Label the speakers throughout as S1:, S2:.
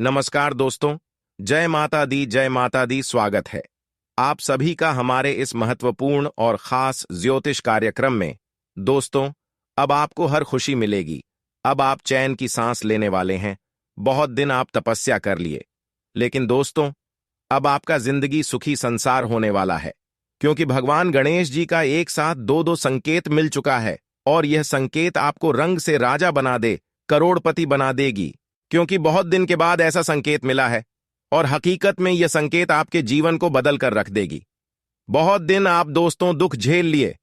S1: नमस्कार दोस्तों। जय माता दी स्वागत है आप सभी का हमारे इस महत्वपूर्ण और खास ज्योतिष कार्यक्रम में। दोस्तों, अब आपको हर खुशी मिलेगी। अब आप चैन की सांस लेने वाले हैं। बहुत दिन आप तपस्या कर लिए, लेकिन दोस्तों, अब आपका जिंदगी सुखी संसार होने वाला है, क्योंकि भगवान गणेश जी का एक साथ दो संकेत मिल चुका है। और यह संकेत आपको रंग से राजा बना दे, करोड़पति बना देगी, क्योंकि बहुत दिन के बाद ऐसा संकेत मिला है और हकीकत में यह संकेत आपके जीवन को बदल कर रख देगी। बहुत दिन आप दोस्तों दुख झेल लिए,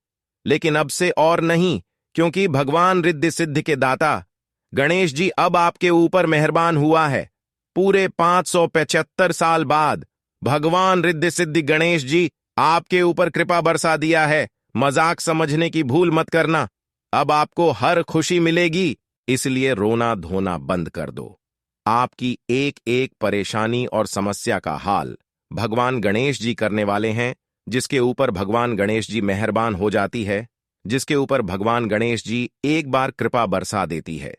S1: लेकिन अब से और नहीं, क्योंकि भगवान रिद्धि सिद्धि के दाता गणेश जी अब आपके ऊपर मेहरबान हुआ है। पूरे 575 साल बाद भगवान रिद्धि सिद्धि गणेश जी आपके ऊपर कृपा बरसा दिया है। मजाक समझने की भूल मत करना। अब आपको हर खुशी मिलेगी, इसलिए रोना धोना बंद कर दो। आपकी एक एक परेशानी और समस्या का हाल भगवान गणेश जी करने वाले हैं। जिसके ऊपर भगवान गणेश जी मेहरबान हो जाती है, जिसके ऊपर भगवान गणेश जी एक बार कृपा बरसा देती है,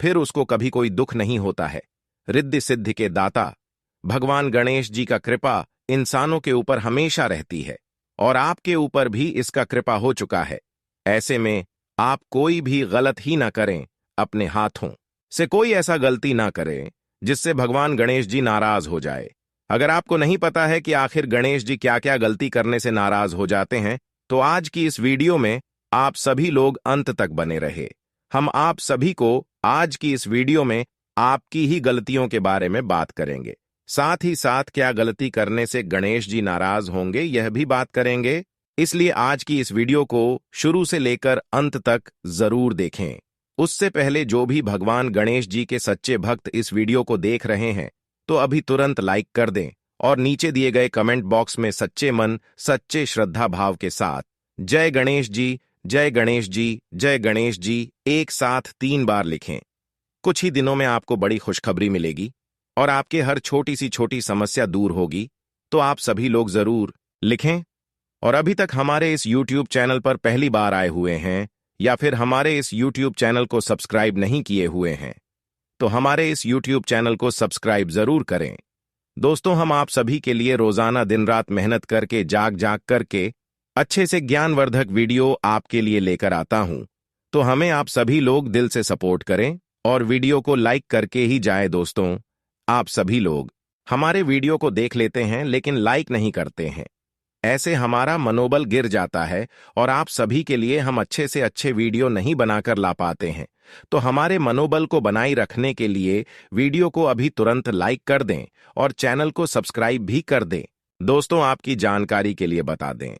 S1: फिर उसको कभी कोई दुख नहीं होता है। रिद्धि सिद्धि के दाता भगवान गणेश जी का कृपा इंसानों के ऊपर हमेशा रहती है, और आपके ऊपर भी इसका कृपा हो चुका है। ऐसे में आप कोई भी गलत ही ना करें। अपने हाथों से कोई ऐसा गलती ना करें जिससे भगवान गणेश जी नाराज हो जाए। अगर आपको नहीं पता है कि आखिर गणेश जी क्या क्या गलती करने से नाराज हो जाते हैं, तो आज की इस वीडियो में आप सभी लोग अंत तक बने रहे। हम आप सभी को आज की इस वीडियो में आपकी ही गलतियों के बारे में बात करेंगे। साथ ही साथ क्या गलती करने से गणेश जी नाराज होंगे यह भी बात करेंगे। इसलिए आज की इस वीडियो को शुरू से लेकर अंत तक जरूर देखें। उससे पहले जो भी भगवान गणेश जी के सच्चे भक्त इस वीडियो को देख रहे हैं, तो अभी तुरंत लाइक कर दें और नीचे दिए गए कमेंट बॉक्स में सच्चे मन सच्चे श्रद्धा भाव के साथ जय गणेश जी, जय गणेश जी, जय गणेश जी एक साथ 3 बार लिखें। कुछ ही दिनों में आपको बड़ी खुशखबरी मिलेगी और आपके हर छोटी सी छोटी समस्या दूर होगी। तो आप सभी लोग जरूर लिखें। और अभी तक हमारे इस YouTube चैनल पर पहली बार आए हुए हैं, या फिर हमारे इस YouTube चैनल को सब्सक्राइब नहीं किए हुए हैं, तो हमारे इस YouTube चैनल को सब्सक्राइब जरूर करें। दोस्तों, हम आप सभी के लिए रोजाना दिन रात मेहनत करके जाग जाग करके अच्छे से ज्ञानवर्धक वीडियो आपके लिए लेकर आता हूं। तो हमें आप सभी लोग दिल से सपोर्ट करें और वीडियो को लाइक करके ही जाए। दोस्तों, आप सभी लोग हमारे वीडियो को देख लेते हैं लेकिन लाइक नहीं करते हैं। ऐसे हमारा मनोबल गिर जाता है और आप सभी के लिए हम अच्छे से अच्छे वीडियो नहीं बनाकर ला पाते हैं। तो हमारे मनोबल को बनाए रखने के लिए वीडियो को अभी तुरंत लाइक कर दें और चैनल को सब्सक्राइब भी कर दें। दोस्तों, आपकी जानकारी के लिए बता दें,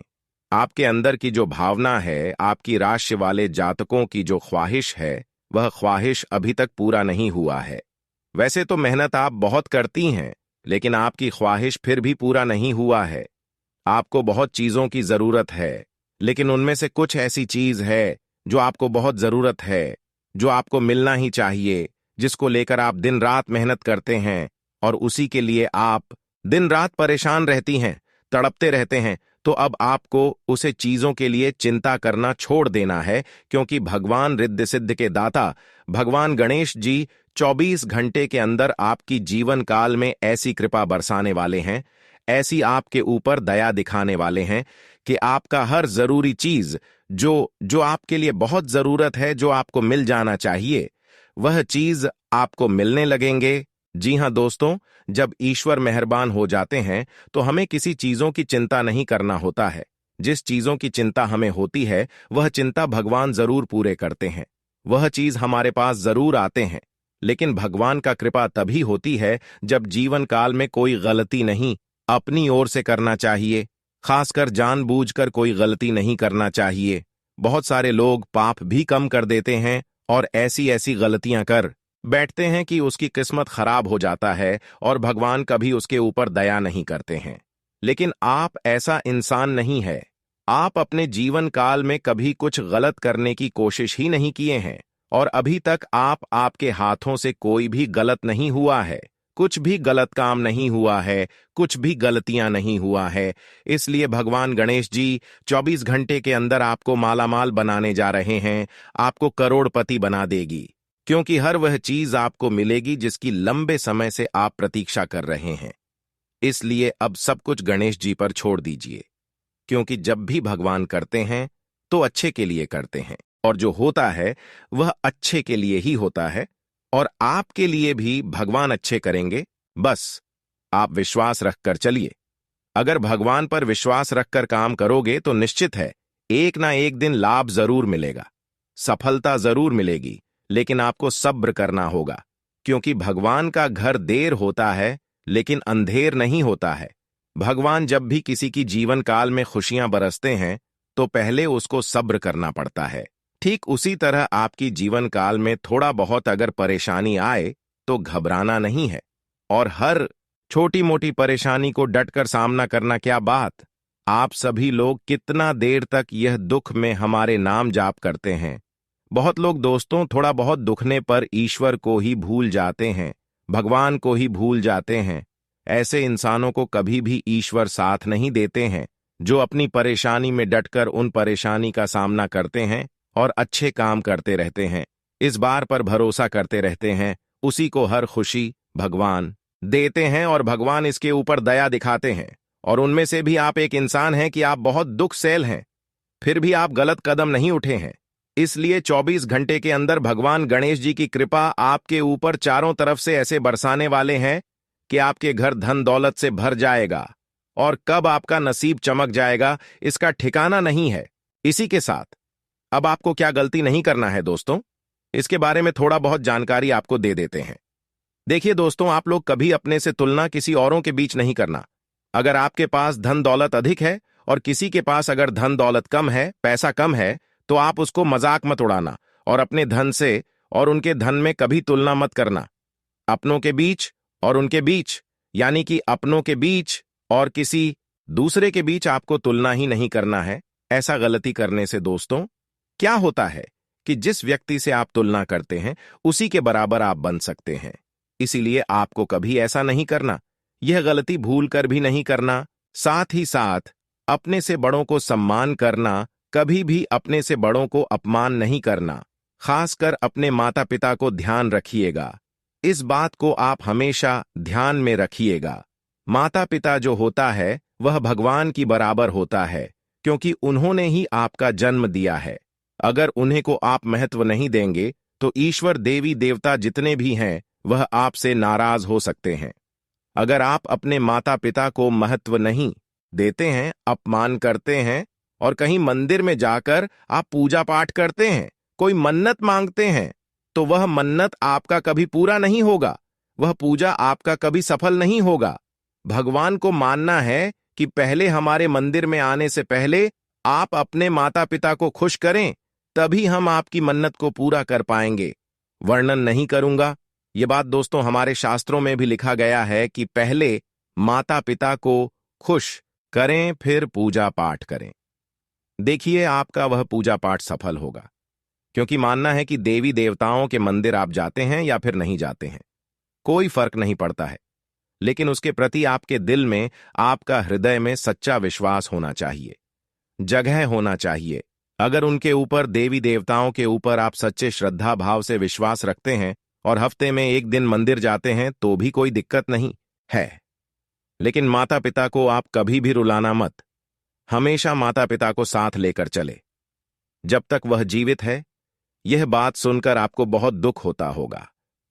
S1: आपके अंदर की जो भावना है, आपकी राशि वाले जातकों की जो ख्वाहिश है, वह ख्वाहिश अभी तक पूरा नहीं हुआ है। वैसे तो मेहनत आप बहुत करती हैं, लेकिन आपकी ख्वाहिश फिर भी पूरा नहीं हुआ है। आपको बहुत चीजों की जरूरत है, लेकिन उनमें से कुछ ऐसी चीज है जो आपको बहुत जरूरत है, जो आपको मिलना ही चाहिए, जिसको लेकर आप दिन रात मेहनत करते हैं और उसी के लिए आप दिन रात परेशान रहती हैं, तड़पते रहते हैं। तो अब आपको उसे चीजों के लिए चिंता करना छोड़ देना है, क्योंकि भगवान रिद्धि सिद्धि के दाता भगवान गणेश जी 24 घंटे के अंदर आपकी जीवन काल में ऐसी कृपा बरसाने वाले हैं, ऐसी आपके ऊपर दया दिखाने वाले हैं कि आपका हर जरूरी चीज जो आपके लिए बहुत जरूरत है, जो आपको मिल जाना चाहिए, वह चीज आपको मिलने लगेंगे। जी हां दोस्तों, जब ईश्वर मेहरबान हो जाते हैं तो हमें किसी चीजों की चिंता नहीं करना होता है। जिस चीजों की चिंता हमें होती है, वह चिंता भगवान जरूर पूरे करते हैं, वह चीज हमारे पास जरूर आते हैं। लेकिन भगवान का कृपा तभी होती है जब जीवन काल में कोई गलती नहीं अपनी ओर से करना चाहिए, खासकर जानबूझकर कोई गलती नहीं करना चाहिए। बहुत सारे लोग पाप भी कम कर देते हैं और ऐसी ऐसी गलतियां कर बैठते हैं कि उसकी किस्मत खराब हो जाता है और भगवान कभी उसके ऊपर दया नहीं करते हैं। लेकिन आप ऐसा इंसान नहीं है। आप अपने जीवन काल में कभी कुछ गलत करने की कोशिश ही नहीं किए हैं, और अभी तक आपके हाथों से कोई भी गलत नहीं हुआ है, कुछ भी गलत काम नहीं हुआ है, कुछ भी गलतियां नहीं हुआ है। इसलिए भगवान गणेश जी 24 घंटे के अंदर आपको मालामाल बनाने जा रहे हैं, आपको करोड़पति बना देगी। क्योंकि हर वह चीज आपको मिलेगी जिसकी लंबे समय से आप प्रतीक्षा कर रहे हैं। इसलिए अब सब कुछ गणेश जी पर छोड़ दीजिए, क्योंकि जब भी भगवान करते हैं तो अच्छे के लिए करते हैं, और जो होता है वह अच्छे के लिए ही होता है, और आपके लिए भी भगवान अच्छे करेंगे। बस आप विश्वास रखकर चलिए। अगर भगवान पर विश्वास रखकर काम करोगे तो निश्चित है एक ना एक दिन लाभ जरूर मिलेगा, सफलता जरूर मिलेगी, लेकिन आपको सब्र करना होगा, क्योंकि भगवान का घर देर होता है लेकिन अंधेर नहीं होता है। भगवान जब भी किसी की जीवन काल में खुशियां बरसते हैं तो पहले उसको सब्र करना पड़ता है। ठीक उसी तरह आपकी जीवन काल में थोड़ा बहुत अगर परेशानी आए तो घबराना नहीं है, और हर छोटी मोटी परेशानी को डटकर सामना करना। क्या बात, आप सभी लोग कितना देर तक यह दुख में हमारे नाम जाप करते हैं। बहुत लोग दोस्तों थोड़ा बहुत दुखने पर ईश्वर को ही भूल जाते हैं, भगवान को ही भूल जाते हैं। ऐसे इंसानों को कभी भी ईश्वर साथ नहीं देते हैं। जो अपनी परेशानी में डटकर उन परेशानी का सामना करते हैं और अच्छे काम करते रहते हैं, इस बार पर भरोसा करते रहते हैं, उसी को हर खुशी भगवान देते हैं, और भगवान इसके ऊपर दया दिखाते हैं। और उनमें से भी आप एक इंसान हैं कि आप बहुत दुख सैल हैं, फिर भी आप गलत कदम नहीं उठे हैं। इसलिए 24 घंटे के अंदर भगवान गणेश जी की कृपा आपके ऊपर चारों तरफ से ऐसे बरसाने वाले हैं कि आपके घर धन दौलत से भर जाएगा, और कब आपका नसीब चमक जाएगा इसका ठिकाना नहीं है। इसी के साथ अब आपको क्या गलती नहीं करना है दोस्तों, इसके बारे में थोड़ा बहुत जानकारी आपको दे देते हैं। देखिए दोस्तों, आप लोग कभी अपने से तुलना किसी औरों के बीच नहीं करना। अगर आपके पास धन दौलत अधिक है और किसी के पास अगर धन दौलत कम है, पैसा कम है, तो आप उसको मजाक मत उड़ाना, और अपने धन से और उनके धन में कभी तुलना मत करना। अपनों के बीच और उनके बीच, यानी कि अपनों के बीच और किसी दूसरे के बीच आपको तुलना ही नहीं करना है। ऐसा गलती करने से दोस्तों क्या होता है कि जिस व्यक्ति से आप तुलना करते हैं उसी के बराबर आप बन सकते हैं। इसीलिए आपको कभी ऐसा नहीं करना, यह गलती भूल कर भी नहीं करना। साथ ही साथ अपने से बड़ों को सम्मान करना, कभी भी अपने से बड़ों को अपमान नहीं करना। खासकर अपने माता पिता को ध्यान रखिएगा, इस बात को आप हमेशा ध्यान में रखिएगा। माता पिता जो होता है वह भगवान की बराबर होता है, क्योंकि उन्होंने ही आपका जन्म दिया है। अगर उन्हें को आप महत्व नहीं देंगे तो ईश्वर देवी देवता जितने भी हैं वह आपसे नाराज हो सकते हैं। अगर आप अपने माता पिता को महत्व नहीं देते हैं, अपमान करते हैं, और कहीं मंदिर में जाकर आप पूजा पाठ करते हैं, कोई मन्नत मांगते हैं, तो वह मन्नत आपका कभी पूरा नहीं होगा, वह पूजा आपका कभी सफल नहीं होगा। भगवान को मानना है कि पहले हमारे मंदिर में आने से पहले आप अपने माता पिता को खुश करें, तभी हम आपकी मन्नत को पूरा कर पाएंगे। वर्णन नहीं करूंगा, ये बात दोस्तों हमारे शास्त्रों में भी लिखा गया है कि पहले माता पिता को खुश करें फिर पूजा पाठ करें। देखिए आपका वह पूजा पाठ सफल होगा, क्योंकि मानना है कि देवी देवताओं के मंदिर आप जाते हैं या फिर नहीं जाते हैं, कोई फर्क नहीं पड़ता है, लेकिन उसके प्रति आपके दिल में, आपका हृदय में सच्चा विश्वास होना चाहिए, जगह होना चाहिए। अगर उनके ऊपर, देवी देवताओं के ऊपर आप सच्चे श्रद्धा भाव से विश्वास रखते हैं और हफ्ते में एक दिन मंदिर जाते हैं तो भी कोई दिक्कत नहीं है। लेकिन माता पिता को आप कभी भी रुलाना मत, हमेशा माता पिता को साथ लेकर चले जब तक वह जीवित है। यह बात सुनकर आपको बहुत दुख होता होगा,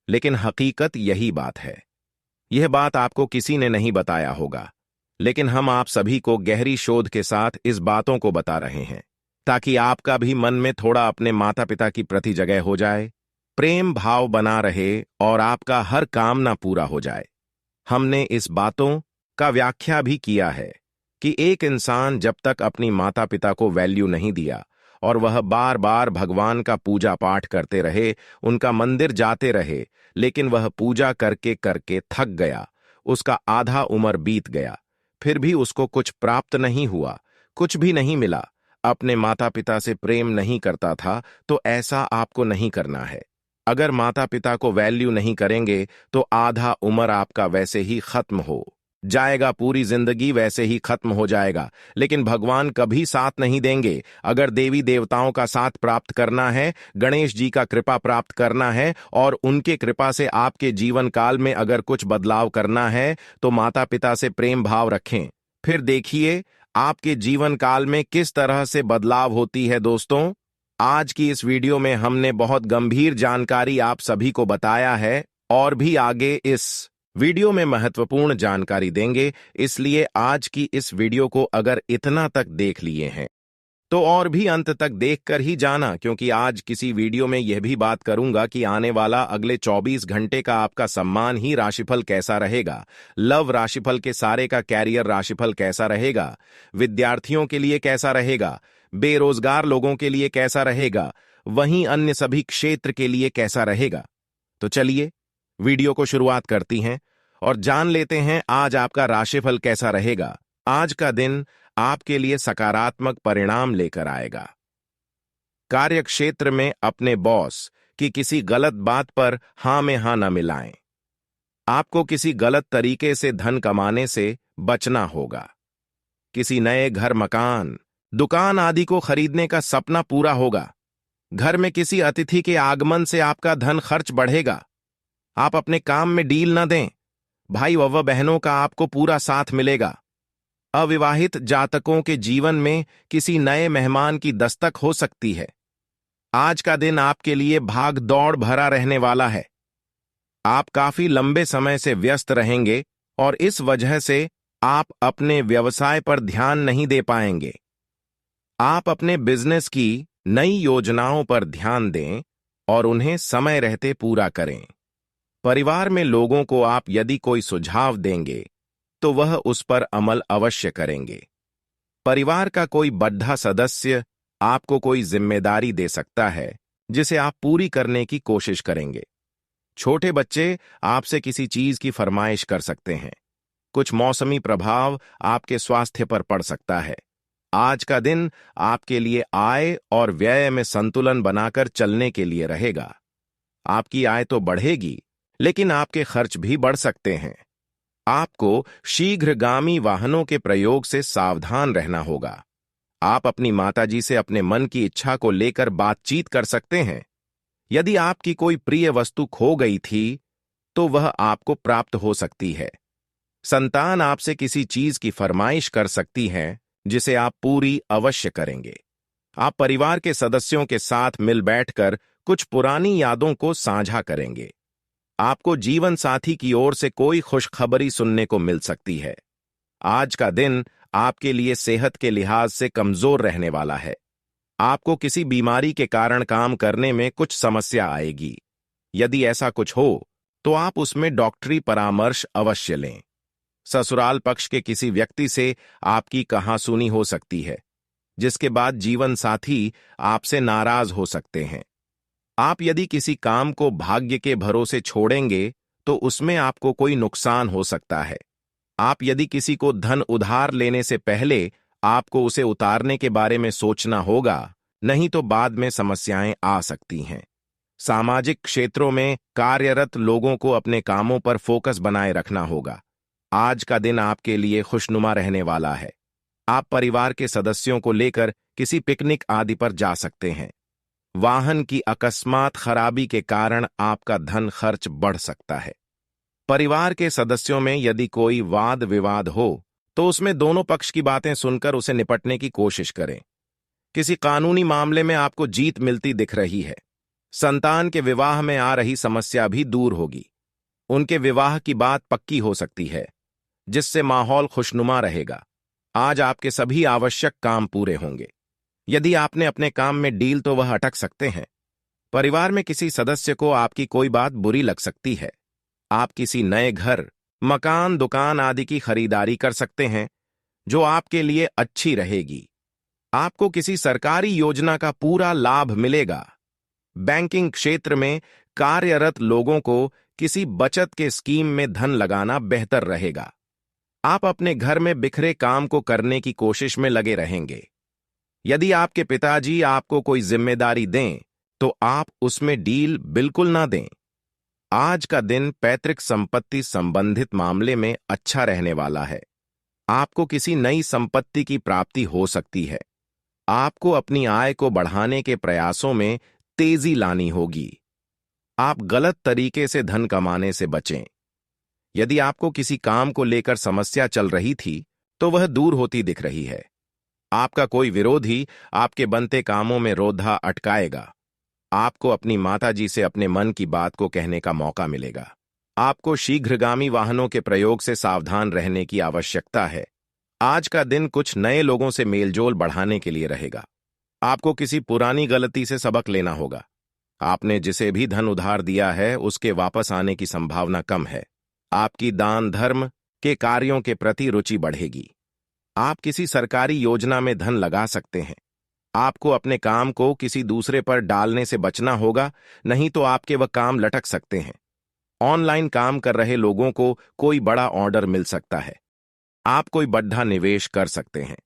S1: लेकिन हकीकत यही बात है। यह बात आपको किसी ने नहीं बताया होगा, लेकिन हम आप सभी को गहरी शोध के साथ इस बातों को बता रहे हैं, ताकि आपका भी मन में थोड़ा अपने माता पिता की प्रति जगह हो जाए, प्रेम भाव बना रहे और आपका हर कामना पूरा हो जाए। हमने इस बातों का व्याख्या भी किया है कि एक इंसान जब तक अपनी माता पिता को वैल्यू नहीं दिया और वह बार बार भगवान का पूजा पाठ करते रहे, उनका मंदिर जाते रहे, लेकिन वह पूजा करके करके थक गया, उसका आधा उम्र बीत गया, फिर भी उसको कुछ प्राप्त नहीं हुआ, कुछ भी नहीं मिला, अपने माता पिता से प्रेम नहीं करता था, तो ऐसा आपको नहीं करना है। अगर माता पिता को वैल्यू नहीं करेंगे तो आधा उम्र आपका वैसे ही खत्म हो। जाएगा, पूरी जिंदगी वैसे ही खत्म हो जाएगा। लेकिन भगवान कभी साथ नहीं देंगे। अगर देवी देवताओं का साथ प्राप्त करना है, गणेश जी का कृपा प्राप्त करना है और उनके कृपा से आपके जीवन काल में अगर कुछ बदलाव करना है, तो माता पिता से प्रेम भाव रखें। फिर देखिए आपके जीवन काल में किस तरह से बदलाव होती है। दोस्तों, आज की इस वीडियो में हमने बहुत गंभीर जानकारी आप सभी को बताया है और भी आगे इस वीडियो में महत्वपूर्ण जानकारी देंगे। इसलिए आज की इस वीडियो को अगर इतना तक देख लिए हैं तो और भी अंत तक देखकर ही जाना, क्योंकि आज किसी वीडियो में यह भी बात करूंगा कि आने वाला अगले 24 घंटे का आपका सम्मान ही राशिफल कैसा रहेगा, लव राशिफल के सारे का कैरियर राशिफल कैसा रहेगा, विद्यार्थियों के लिए कैसा रहेगा, बेरोजगार लोगों के लिए कैसा रहेगा, वहीं अन्य सभी क्षेत्र के लिए कैसा रहेगा। तो चलिए वीडियो को शुरुआत करती हैं और जान लेते हैं आज आपका राशिफल कैसा रहेगा। आज का दिन आपके लिए सकारात्मक परिणाम लेकर आएगा। कार्य क्षेत्र में अपने बॉस की किसी गलत बात पर हां में हां न मिलाएं। आपको किसी गलत तरीके से धन कमाने से बचना होगा। किसी नए घर, मकान, दुकान आदि को खरीदने का सपना पूरा होगा। घर में किसी अतिथि के आगमन से आपका धन खर्च बढ़ेगा। आप अपने काम में डील न दें। भाई व बहनों का आपको पूरा साथ मिलेगा। अविवाहित जातकों के जीवन में किसी नए मेहमान की दस्तक हो सकती है। आज का दिन आपके लिए भाग दौड़ भरा रहने वाला है। आप काफी लंबे समय से व्यस्त रहेंगे और इस वजह से आप अपने व्यवसाय पर ध्यान नहीं दे पाएंगे। आप अपने बिजनेस की नई योजनाओं पर ध्यान दें और उन्हें समय रहते पूरा करें। परिवार में लोगों को आप यदि कोई सुझाव देंगे तो वह उस पर अमल अवश्य करेंगे। परिवार का कोई बड़ा सदस्य आपको कोई जिम्मेदारी दे सकता है जिसे आप पूरी करने की कोशिश करेंगे। छोटे बच्चे आपसे किसी चीज की फरमाइश कर सकते हैं। कुछ मौसमी प्रभाव आपके स्वास्थ्य पर पड़ सकता है। आज का दिन आपके लिए आय और व्यय में संतुलन बनाकर चलने के लिए रहेगा। आपकी आय तो बढ़ेगी, लेकिन आपके खर्च भी बढ़ सकते हैं। आपको शीघ्रगामी वाहनों के प्रयोग से सावधान रहना होगा। आप अपनी माताजी से अपने मन की इच्छा को लेकर बातचीत कर सकते हैं। यदि आपकी कोई प्रिय वस्तु खो गई थी तो वह आपको प्राप्त हो सकती है। संतान आपसे किसी चीज की फरमाइश कर सकती है जिसे आप पूरी अवश्य करेंगे। आप परिवार के सदस्यों के साथ मिल बैठकर कुछ पुरानी यादों को साझा करेंगे। आपको जीवन साथी की ओर से कोई खुशखबरी सुनने को मिल सकती है। आज का दिन आपके लिए सेहत के लिहाज से कमजोर रहने वाला है। आपको किसी बीमारी के कारण काम करने में कुछ समस्या आएगी। यदि ऐसा कुछ हो तो आप उसमें डॉक्टरी परामर्श अवश्य लें। ससुराल पक्ष के किसी व्यक्ति से आपकी कहासुनी हो सकती है, जिसके बाद जीवन साथी आपसे नाराज हो सकते हैं। आप यदि किसी काम को भाग्य के भरोसे छोड़ेंगे तो उसमें आपको कोई नुकसान हो सकता है। आप यदि किसी को धन उधार लेने से पहले आपको उसे उतारने के बारे में सोचना होगा, नहीं तो बाद में समस्याएं आ सकती हैं। सामाजिक क्षेत्रों में कार्यरत लोगों को अपने कामों पर फोकस बनाए रखना होगा। आज का दिन आपके लिए खुशनुमा रहने वाला है। आप परिवार के सदस्यों को लेकर किसी पिकनिक आदि पर जा सकते हैं। वाहन की अकस्मात खराबी के कारण आपका धन खर्च बढ़ सकता है। परिवार के सदस्यों में यदि कोई वाद विवाद हो तो उसमें दोनों पक्ष की बातें सुनकर उसे निपटने की कोशिश करें। किसी कानूनी मामले में आपको जीत मिलती दिख रही है। संतान के विवाह में आ रही समस्या भी दूर होगी। उनके विवाह की बात पक्की हो सकती है, जिससे माहौल खुशनुमा रहेगा। आज आपके सभी आवश्यक काम पूरे होंगे। यदि आपने अपने काम में डील तो वह अटक सकते हैं। परिवार में किसी सदस्य को आपकी कोई बात बुरी लग सकती है। आप किसी नए घर, मकान, दुकान आदि की खरीदारी कर सकते हैं जो आपके लिए अच्छी रहेगी। आपको किसी सरकारी योजना का पूरा लाभ मिलेगा। बैंकिंग क्षेत्र में कार्यरत लोगों को किसी बचत के स्कीम में धन लगाना बेहतर रहेगा। आप अपने घर में बिखरे काम को करने की कोशिश में लगे रहेंगे। यदि आपके पिताजी आपको कोई जिम्मेदारी दें तो आप उसमें डील बिल्कुल ना दें। आज का दिन पैतृक संपत्ति संबंधित मामले में अच्छा रहने वाला है। आपको किसी नई संपत्ति की प्राप्ति हो सकती है। आपको अपनी आय को बढ़ाने के प्रयासों में तेजी लानी होगी। आप गलत तरीके से धन कमाने से बचें। यदि आपको किसी काम को लेकर समस्या चल रही थी, तो वह दूर होती दिख रही है। आपका कोई विरोधी आपके बनते कामों में रोधा अटकाएगा। आपको अपनी माताजी से अपने मन की बात को कहने का मौका मिलेगा। आपको शीघ्रगामी वाहनों के प्रयोग से सावधान रहने की आवश्यकता है। आज का दिन कुछ नए लोगों से मेलजोल बढ़ाने के लिए रहेगा। आपको किसी पुरानी गलती से सबक लेना होगा। आपने जिसे भी धन उधार दिया है, उसके वापस आने की संभावना कम है। आपकी दान धर्म के कार्यों के प्रति रुचि बढ़ेगी। आप किसी सरकारी योजना में धन लगा सकते हैं। आपको अपने काम को किसी दूसरे पर डालने से बचना होगा, नहीं तो आपके वह काम लटक सकते हैं। ऑनलाइन काम कर रहे लोगों को कोई बड़ा ऑर्डर मिल सकता है। आप कोई बड़ा निवेश कर सकते हैं,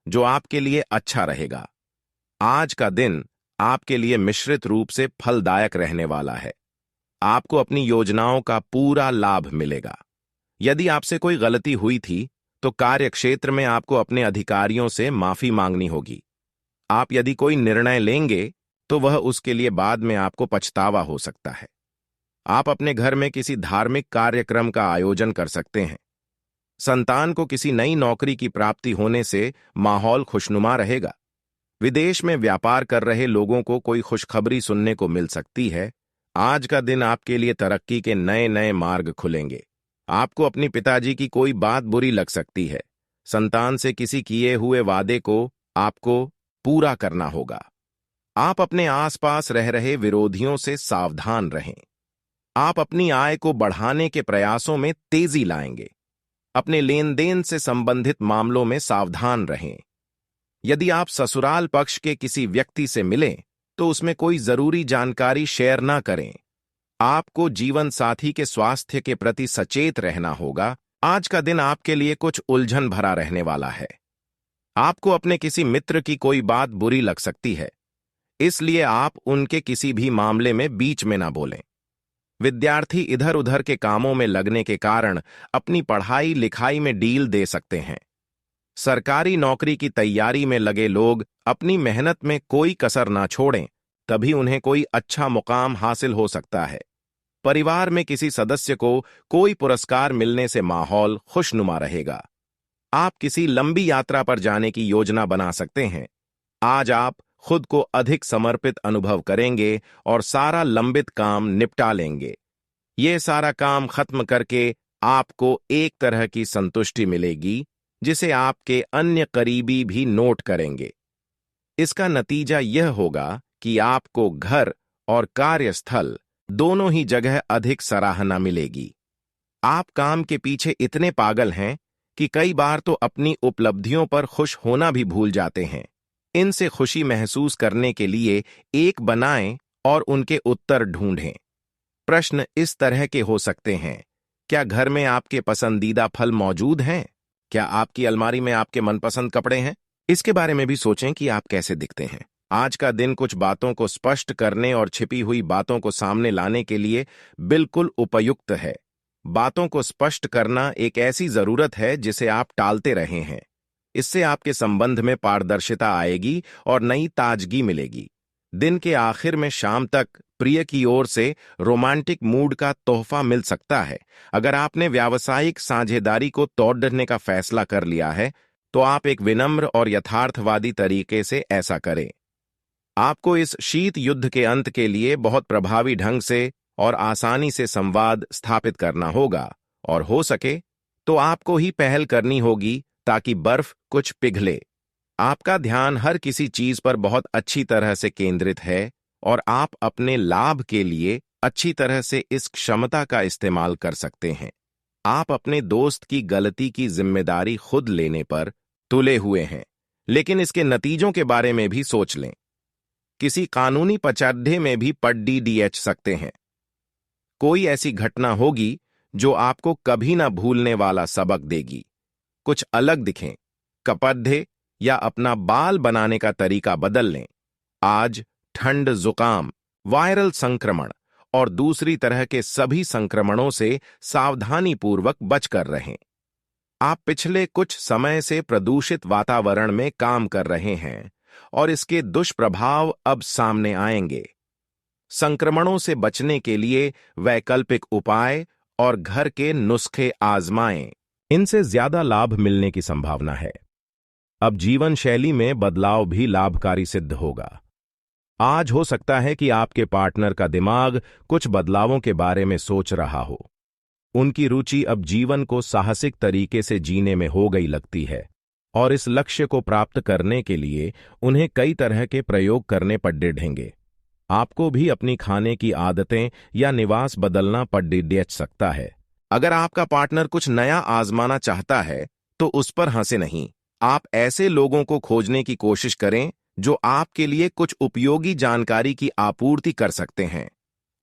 S1: जो आपके लिए अच्छा रहेगा। आज का दिन आपके लिए मिश्रित रूप से फलदायक रहने वाला है। आपको अपनी योजनाओं का पूरा लाभ मिलेगा। यदि आपसे कोई गलती हुई थी, तो कार्यक्षेत्र में आपको अपने अधिकारियों से माफी मांगनी होगी। आप यदि कोई निर्णय लेंगे, तो वह उसके लिए बाद में आपको पछतावा हो सकता है। आप अपने घर में किसी धार्मिक कार्यक्रम का आयोजन कर सकते हैं। संतान को किसी नई नौकरी की प्राप्ति होने से माहौल खुशनुमा रहेगा। विदेश में व्यापार कर रहे लोगों को कोई खुशखबरी सुनने को मिल सकती है। आज का दिन आपके लिए तरक्की के नए नए मार्ग खुलेंगे। आपको अपने पिताजी की कोई बात बुरी लग सकती है। संतान से किसी किए हुए वादे को आपको पूरा करना होगा। आप अपने आसपास रह रहे विरोधियों से सावधान रहें। आप अपनी आय को बढ़ाने के प्रयासों में तेजी लाएंगे। अपने लेन देन से संबंधित मामलों में सावधान रहें। यदि आप ससुराल पक्ष के किसी व्यक्ति से मिलें, तो उसमें कोई जरूरी जानकारी शेयर ना करें। आपको जीवन साथी के स्वास्थ्य के प्रति सचेत रहना होगा। आज का दिन आपके लिए कुछ उलझन भरा रहने वाला है। आपको अपने किसी मित्र की कोई बात बुरी लग सकती है, इसलिए आप उनके किसी भी मामले में बीच में ना बोलें। विद्यार्थी इधर उधर के कामों में लगने के कारण अपनी पढ़ाई लिखाई में ढील दे सकते हैं। सरकारी नौकरी की तैयारी में लगे लोग अपनी मेहनत में कोई कसर ना छोड़ें, तभी उन्हें कोई अच्छा मुकाम हासिल हो सकता है। परिवार में किसी सदस्य को कोई पुरस्कार मिलने से माहौल खुशनुमा रहेगा। आप किसी लंबी यात्रा पर जाने की योजना बना सकते हैं। आज आप खुद को अधिक समर्पित अनुभव करेंगे और सारा लंबित काम निपटा लेंगे। ये सारा काम खत्म करके आपको एक तरह की संतुष्टि मिलेगी, जिसे आपके अन्य करीबी भी नोट करेंगे। इसका नतीजा यह होगा कि आपको घर और कार्यस्थल दोनों ही जगह अधिक सराहना मिलेगी। आप काम के पीछे इतने पागल हैं कि कई बार तो अपनी उपलब्धियों पर खुश होना भी भूल जाते हैं। इनसे खुशी महसूस करने के लिए एक बनाएं और उनके उत्तर ढूंढें। प्रश्न इस तरह के हो सकते हैं: क्या घर में आपके पसंदीदा फल मौजूद हैं? क्या आपकी अलमारी में आपके मनपसंद कपड़े हैं? इसके बारे में भी सोचें कि आप कैसे दिखते हैं। आज का दिन कुछ बातों को स्पष्ट करने और छिपी हुई बातों को सामने लाने के लिए बिल्कुल उपयुक्त है। बातों को स्पष्ट करना एक ऐसी जरूरत है जिसे आप टालते रहे हैं। इससे आपके संबंध में पारदर्शिता आएगी और नई ताजगी मिलेगी। दिन के आखिर में शाम तक प्रिय की ओर से रोमांटिक मूड का तोहफा मिल सकता है। अगर आपने व्यावसायिक साझेदारी को तोड़ने का फैसला कर लिया है, तो आप एक विनम्र और यथार्थवादी तरीके से ऐसा करें। आपको इस शीत युद्ध के अंत के लिए बहुत प्रभावी ढंग से और आसानी से संवाद स्थापित करना होगा, और हो सके तो आपको ही पहल करनी होगी ताकि बर्फ कुछ पिघले। आपका ध्यान हर किसी चीज पर बहुत अच्छी तरह से केंद्रित है और आप अपने लाभ के लिए अच्छी तरह से इस क्षमता का इस्तेमाल कर सकते हैं। आप अपने दोस्त की गलती की जिम्मेदारी खुद लेने पर तुले हुए हैं, लेकिन इसके नतीजों के बारे में भी सोच लें। किसी कानूनी पचड्ढे में भी पड्डी डीएच सकते हैं। कोई ऐसी घटना होगी जो आपको कभी ना भूलने वाला सबक देगी। कुछ अलग दिखें, कपड्ढे या अपना बाल बनाने का तरीका बदल लें। आज ठंड, जुकाम, वायरल संक्रमण और दूसरी तरह के सभी संक्रमणों से सावधानीपूर्वक बचकर रहें। आप पिछले कुछ समय से प्रदूषित वातावरण में काम कर रहे हैं और इसके दुष्प्रभाव अब सामने आएंगे। संक्रमणों से बचने के लिए वैकल्पिक उपाय और घर के नुस्खे आजमाएं। इनसे ज्यादा लाभ मिलने की संभावना है। अब जीवन शैली में बदलाव भी लाभकारी सिद्ध होगा। आज हो सकता है कि आपके पार्टनर का दिमाग कुछ बदलावों के बारे में सोच रहा हो। उनकी रुचि अब जीवन को साहसिक तरीके से जीने में हो गई लगती है और इस लक्ष्य को प्राप्त करने के लिए उन्हें कई तरह के प्रयोग करने पड़ेंगे। आपको भी अपनी खाने की आदतें या निवास बदलना पड़ सकता है। अगर आपका पार्टनर कुछ नया आजमाना चाहता है तो उस पर हंसे नहीं। आप ऐसे लोगों को खोजने की कोशिश करें जो आपके लिए कुछ उपयोगी जानकारी की आपूर्ति कर सकते हैं।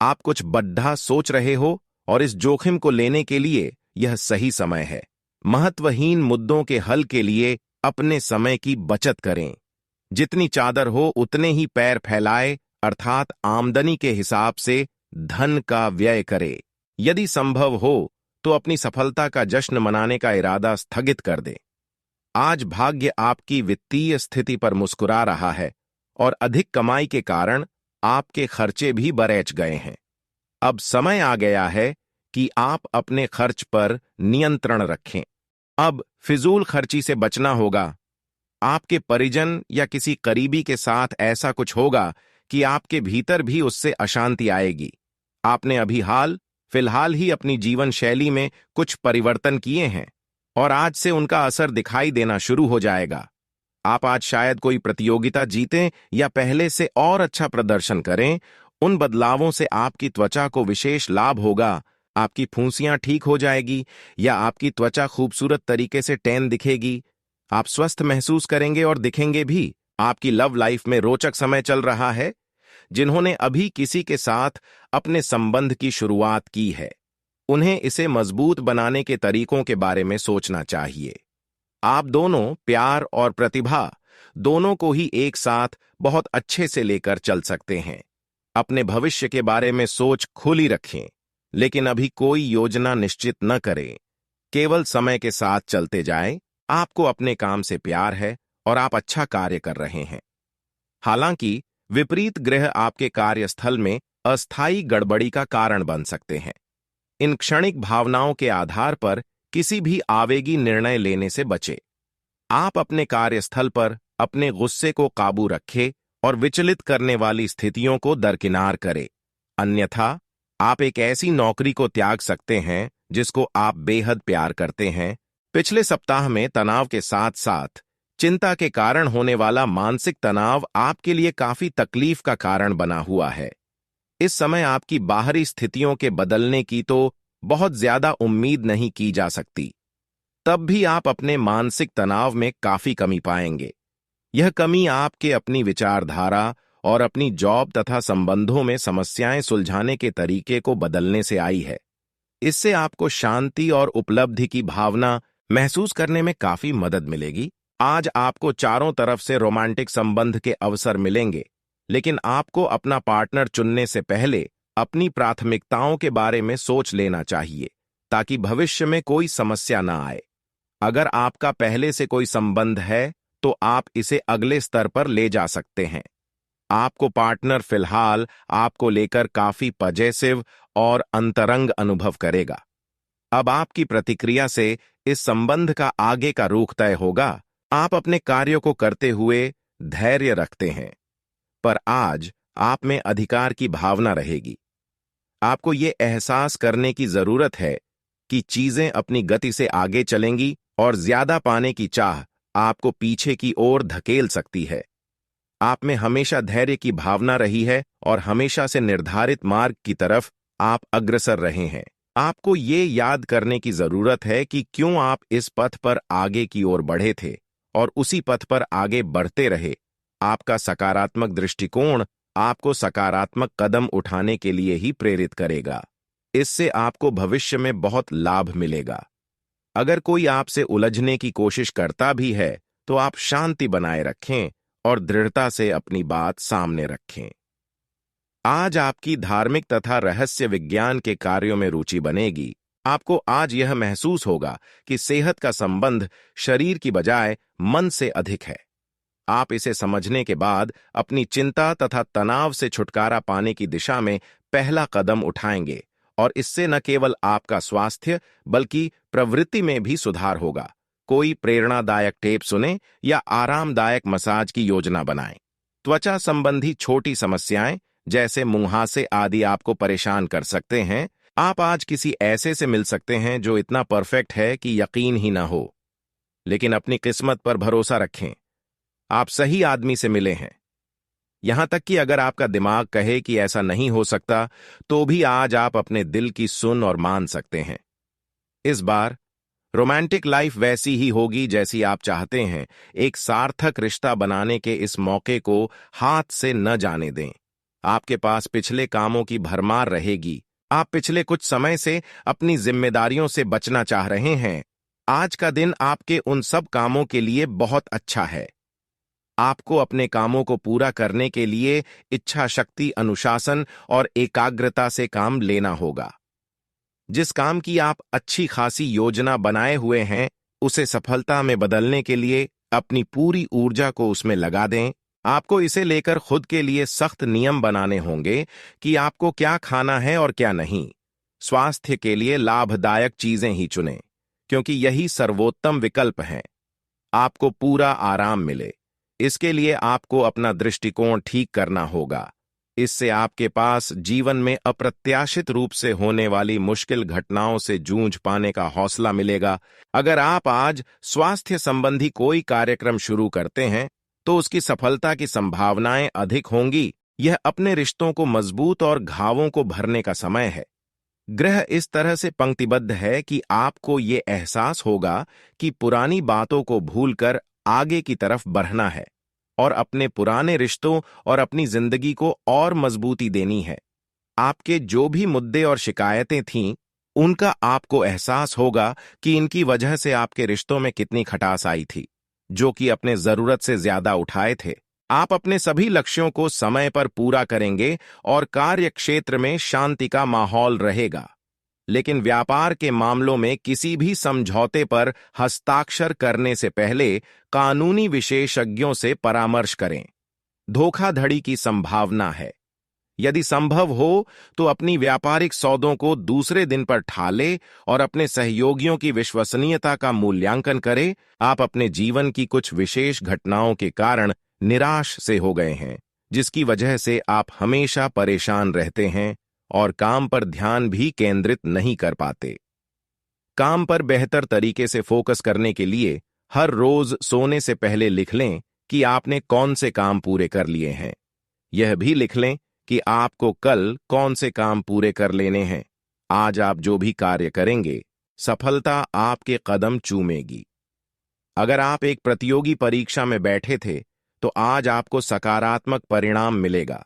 S1: आप कुछ बड़ा सोच रहे हो और इस जोखिम को लेने के लिए यह सही समय है। महत्वहीन मुद्दों के हल के लिए अपने समय की बचत करें। जितनी चादर हो उतने ही पैर फैलाए, अर्थात आमदनी के हिसाब से धन का व्यय करे। यदि संभव हो तो अपनी सफलता का जश्न मनाने का इरादा स्थगित कर दे। आज भाग्य आपकी वित्तीय स्थिति पर मुस्कुरा रहा है और अधिक कमाई के कारण आपके खर्चे भी बरैच गए हैं। अब समय आ गया है कि आप अपने खर्च पर नियंत्रण रखें। अब फिजूल खर्ची से बचना होगा। आपके परिजन या किसी करीबी के साथ ऐसा कुछ होगा कि आपके भीतर भी उससे अशांति आएगी। आपने अभी फिलहाल ही अपनी जीवन शैली में कुछ परिवर्तन किए हैं और आज से उनका असर दिखाई देना शुरू हो जाएगा। आप आज शायद कोई प्रतियोगिता जीतें या पहले से और अच्छा प्रदर्शन करें। उन बदलावों से आपकी त्वचा को विशेष लाभ होगा। आपकी फुंसियां ठीक हो जाएगी या आपकी त्वचा खूबसूरत तरीके से टैन दिखेगी। आप स्वस्थ महसूस करेंगे और दिखेंगे भी। आपकी लव लाइफ में रोचक समय चल रहा है। जिन्होंने अभी किसी के साथ अपने संबंध की शुरुआत की है, उन्हें इसे मजबूत बनाने के तरीकों के बारे में सोचना चाहिए। आप दोनों प्यार और प्रतिभा दोनों को ही एक साथ बहुत अच्छे से लेकर चल सकते हैं। अपने भविष्य के बारे में सोच खुली रखें, लेकिन अभी कोई योजना निश्चित न करें। केवल समय के साथ चलते जाएं। आपको अपने काम से प्यार है और आप अच्छा कार्य कर रहे हैं। हालांकि विपरीत ग्रह आपके कार्यस्थल में अस्थायी गड़बड़ी का कारण बन सकते हैं। इन क्षणिक भावनाओं के आधार पर किसी भी आवेगी निर्णय लेने से बचे। आप अपने कार्यस्थल पर अपने गुस्से को काबू रखें और विचलित करने वाली स्थितियों को दरकिनार करें। अन्यथा आप एक ऐसी नौकरी को त्याग सकते हैं जिसको आप बेहद प्यार करते हैं। पिछले सप्ताह में तनाव के साथ साथ चिंता के कारण होने वाला मानसिक तनाव आपके लिए काफी तकलीफ का कारण बना हुआ है। इस समय आपकी बाहरी स्थितियों के बदलने की तो बहुत ज्यादा उम्मीद नहीं की जा सकती। तब भी आप अपने मानसिक तनाव में काफी कमी पाएंगे। यह कमी आपके अपनी विचारधारा और अपनी जॉब तथा संबंधों में समस्याएं सुलझाने के तरीके को बदलने से आई है। इससे आपको शांति और उपलब्धि की भावना महसूस करने में काफी मदद मिलेगी। आज आपको चारों तरफ से रोमांटिक संबंध के अवसर मिलेंगे, लेकिन आपको अपना पार्टनर चुनने से पहले अपनी प्राथमिकताओं के बारे में सोच लेना चाहिए ताकि भविष्य में कोई समस्या ना आए। अगर आपका पहले से कोई संबंध है तो आप इसे अगले स्तर पर ले जा सकते हैं। आपको पार्टनर फिलहाल आपको लेकर काफी पॉजिटिव और अंतरंग अनुभव करेगा। अब आपकी प्रतिक्रिया से इस संबंध का आगे का रुख तय होगा। आप अपने कार्यों को करते हुए धैर्य रखते हैं, पर आज आप में अधिकार की भावना रहेगी। आपको ये एहसास करने की जरूरत है कि चीजें अपनी गति से आगे चलेंगी और ज्यादा पाने की चाह आपको पीछे की ओर धकेल सकती है। आप में हमेशा धैर्य की भावना रही है और हमेशा से निर्धारित मार्ग की तरफ आप अग्रसर रहे हैं। आपको ये याद करने की जरूरत है कि क्यों आप इस पथ पर आगे की ओर बढ़े थे और उसी पथ पर आगे बढ़ते रहे। आपका सकारात्मक दृष्टिकोण आपको सकारात्मक कदम उठाने के लिए ही प्रेरित करेगा। इससे आपको भविष्य में बहुत लाभ मिलेगा। अगर कोई आपसे उलझने की कोशिश करता भी है तो आप शांति बनाए रखें और दृढ़ता से अपनी बात सामने रखें। आज आपकी धार्मिक तथा रहस्य विज्ञान के कार्यों में रुचि बनेगी। आपको आज यह महसूस होगा कि सेहत का संबंध शरीर की बजाय मन से अधिक है। आप इसे समझने के बाद अपनी चिंता तथा तनाव से छुटकारा पाने की दिशा में पहला कदम उठाएंगे और इससे न केवल आपका स्वास्थ्य बल्कि प्रवृत्ति में भी सुधार होगा। कोई प्रेरणादायक टेप सुने या आरामदायक मसाज की योजना बनाएं। त्वचा संबंधी छोटी समस्याएं जैसे मुंहासे आदि आपको परेशान कर सकते हैं। आप आज किसी ऐसे से मिल सकते हैं जो इतना परफेक्ट है कि यकीन ही ना हो, लेकिन अपनी किस्मत पर भरोसा रखें, आप सही आदमी से मिले हैं। यहां तक कि अगर आपका दिमाग कहे कि ऐसा नहीं हो सकता, तो भी आज आप अपने दिल की सुन और मान सकते हैं। इस बार रोमांटिक लाइफ वैसी ही होगी जैसी आप चाहते हैं। एक सार्थक रिश्ता बनाने के इस मौके को हाथ से न जाने दें। आपके पास पिछले कामों की भरमार रहेगी। आप पिछले कुछ समय से अपनी जिम्मेदारियों से बचना चाह रहे हैं। आज का दिन आपके उन सब कामों के लिए बहुत अच्छा है। आपको अपने कामों को पूरा करने के लिए इच्छा शक्ति, अनुशासन और एकाग्रता से काम लेना होगा। जिस काम की आप अच्छी खासी योजना बनाए हुए हैं, उसे सफलता में बदलने के लिए अपनी पूरी ऊर्जा को उसमें लगा दें। आपको इसे लेकर खुद के लिए सख्त नियम बनाने होंगे कि आपको क्या खाना है और क्या नहीं। स्वास्थ्य के लिए लाभदायक चीजें ही चुनें, क्योंकि यही सर्वोत्तम विकल्प है। आपको पूरा आराम मिले, इसके लिए आपको अपना दृष्टिकोण ठीक करना होगा। इससे आपके पास जीवन में अप्रत्याशित रूप से होने वाली मुश्किल घटनाओं से जूझ पाने का हौसला मिलेगा। अगर आप आज स्वास्थ्य संबंधी कोई कार्यक्रम शुरू करते हैं, तो उसकी सफलता की संभावनाएं अधिक होंगी। यह अपने रिश्तों को मजबूत और घावों को भरने का समय है। ग्रह इस तरह से पंक्तिबद्ध है कि आपको ये एहसास होगा कि पुरानी बातों को भूलकर आगे की तरफ बढ़ना है और अपने पुराने रिश्तों और अपनी जिंदगी को और मजबूती देनी है। आपके जो भी मुद्दे और शिकायतें थीं, उनका आपको एहसास होगा कि इनकी वजह से आपके रिश्तों में कितनी खटास आई थी, जो कि अपने जरूरत से ज्यादा उठाए थे। आप अपने सभी लक्ष्यों को समय पर पूरा करेंगे और कार्य क्षेत्र में शांति का माहौल रहेगा। लेकिन व्यापार के मामलों में किसी भी समझौते पर हस्ताक्षर करने से पहले कानूनी विशेषज्ञों से परामर्श करें। धोखाधड़ी की संभावना है। यदि संभव हो तो अपनी व्यापारिक सौदों को दूसरे दिन पर ठाले और अपने सहयोगियों की विश्वसनीयता का मूल्यांकन करें। आप अपने जीवन की कुछ विशेष घटनाओं के कारण निराश से हो गए हैं, जिसकी वजह से आप हमेशा परेशान रहते हैं और काम पर ध्यान भी केंद्रित नहीं कर पाते। काम पर बेहतर तरीके से फोकस करने के लिए हर रोज सोने से पहले लिख लें कि आपने कौन से काम पूरे कर लिए हैं। यह भी लिख लें कि आपको कल कौन से काम पूरे कर लेने हैं। आज आप जो भी कार्य करेंगे, सफलता आपके कदम चूमेगी। अगर आप एक प्रतियोगी परीक्षा में बैठे थे, तो आज आपको सकारात्मक परिणाम मिलेगा।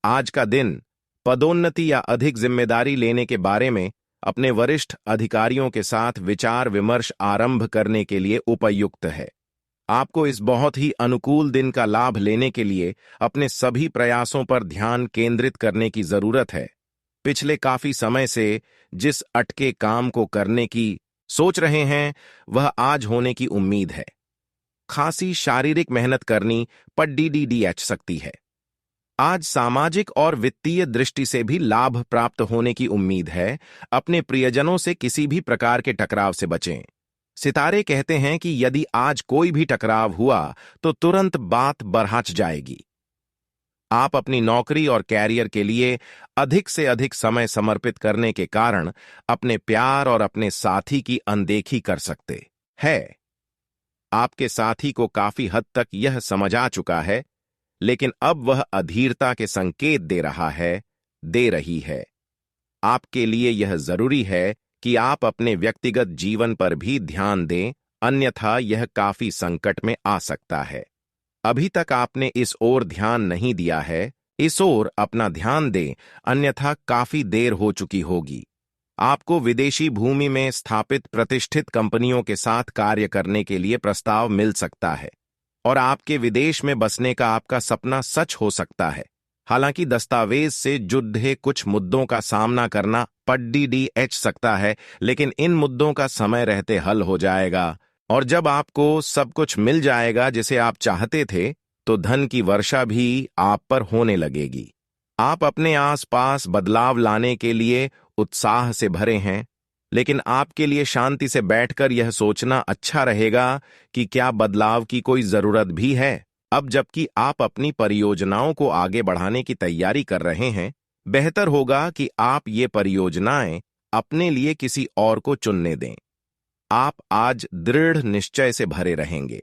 S1: आज का दिन पदोन्नति या अधिक जिम्मेदारी लेने के बारे में अपने वरिष्ठ अधिकारियों के साथ विचार विमर्श आरंभ करने के लिए उपयुक्त है। आपको इस बहुत ही अनुकूल दिन का लाभ लेने के लिए अपने सभी प्रयासों पर ध्यान केंद्रित करने की जरूरत है। पिछले काफी समय से जिस अटके काम को करने की सोच रहे हैं, वह आज होने की उम्मीद है। खासी शारीरिक मेहनत करनी पड़ सकती है। आज सामाजिक और वित्तीय दृष्टि से भी लाभ प्राप्त होने की उम्मीद है। अपने प्रियजनों से किसी भी प्रकार के टकराव से बचें। सितारे कहते हैं कि यदि आज कोई भी टकराव हुआ तो तुरंत बात बढ़ाच जाएगी। आप अपनी नौकरी और कैरियर के लिए अधिक से अधिक समय समर्पित करने के कारण अपने प्यार और अपने साथी की अनदेखी कर सकते हैं। आपके साथी को काफी हद तक यह समझ आ चुका है, लेकिन अब वह अधीरता के संकेत दे रही है। आपके लिए यह जरूरी है कि आप अपने व्यक्तिगत जीवन पर भी ध्यान दें, अन्यथा यह काफी संकट में आ सकता है। अभी तक आपने इस ओर ध्यान नहीं दिया है, इस ओर अपना ध्यान दें, अन्यथा काफी देर हो चुकी होगी। आपको विदेशी भूमि में स्थापित प्रतिष्ठित कंपनियों के साथ कार्य करने के लिए प्रस्ताव मिल सकता है और आपके विदेश में बसने का आपका सपना सच हो सकता है। हालांकि दस्तावेज से जुड़े कुछ मुद्दों का सामना करना पड़ीडीएच सकता है, लेकिन इन मुद्दों का समय रहते हल हो जाएगा। और जब आपको सब कुछ मिल जाएगा जिसे आप चाहते थे, तो धन की वर्षा भी आप पर होने लगेगी। आप अपने आसपास बदलाव लाने के लिए उत्साह से भरे हैं, लेकिन आपके लिए शांति से बैठकर यह सोचना अच्छा रहेगा कि क्या बदलाव की कोई जरूरत भी है। अब जबकि आप अपनी परियोजनाओं को आगे बढ़ाने की तैयारी कर रहे हैं, बेहतर होगा कि आप ये परियोजनाएं अपने लिए किसी और को चुनने दें। आप आज दृढ़ निश्चय से भरे रहेंगे।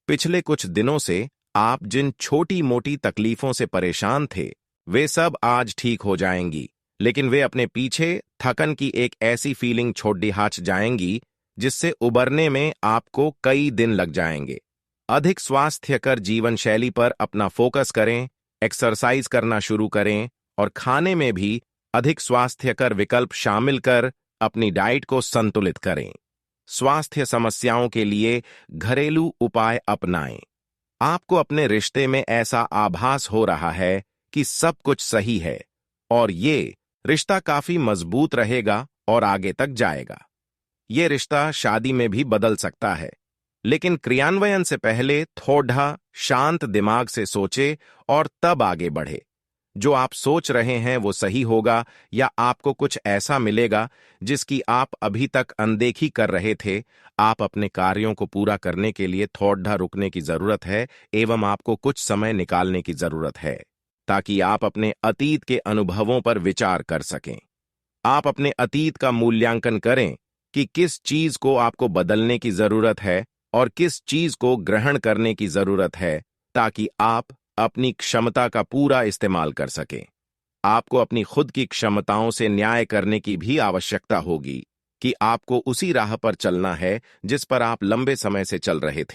S1: पिछले कुछ दिनों से आप जिन छोटी मोटी तकलीफों से परेशान थे, वे सब आज ठीक हो जाएंगी, लेकिन वे अपने पीछे थकन की एक ऐसी फीलिंग छोड़ दिहाच जाएंगी जिससे उबरने में आपको कई दिन लग जाएंगे। अधिक स्वास्थ्यकर जीवन शैली पर अपना फोकस करें, एक्सरसाइज करना शुरू करें और खाने में भी अधिक स्वास्थ्यकर विकल्प शामिल कर अपनी डाइट को संतुलित करें। स्वास्थ्य समस्याओं के लिए घरेलू उपाय अपनाएं। आपको अपने रिश्ते में ऐसा आभास हो रहा है कि सब कुछ सही है और ये रिश्ता काफी मजबूत रहेगा और आगे तक जाएगा। ये रिश्ता शादी में भी बदल सकता है, लेकिन क्रियान्वयन से पहले थोड़ा शांत दिमाग से सोचे और तब आगे बढ़े। जो आप सोच रहे हैं वो सही होगा या आपको कुछ ऐसा मिलेगा जिसकी आप अभी तक अनदेखी कर रहे थे। आप अपने कार्यों को पूरा करने के लिए थोड़ा रुकने की जरूरत है एवं आपको कुछ समय निकालने की जरूरत है ताकि आप अपने अतीत के अनुभवों पर विचार कर सकें। आप अपने अतीत का मूल्यांकन करें कि किस चीज को आपको बदलने की जरूरत है और किस चीज को ग्रहण करने की जरूरत है, ताकि आप अपनी क्षमता का पूरा इस्तेमाल कर सकें। आपको अपनी खुद की क्षमताओं से न्याय करने की भी आवश्यकता होगी कि आपको उसी राह पर चलना है जिस पर आप लंबे समय से चल रहे थे।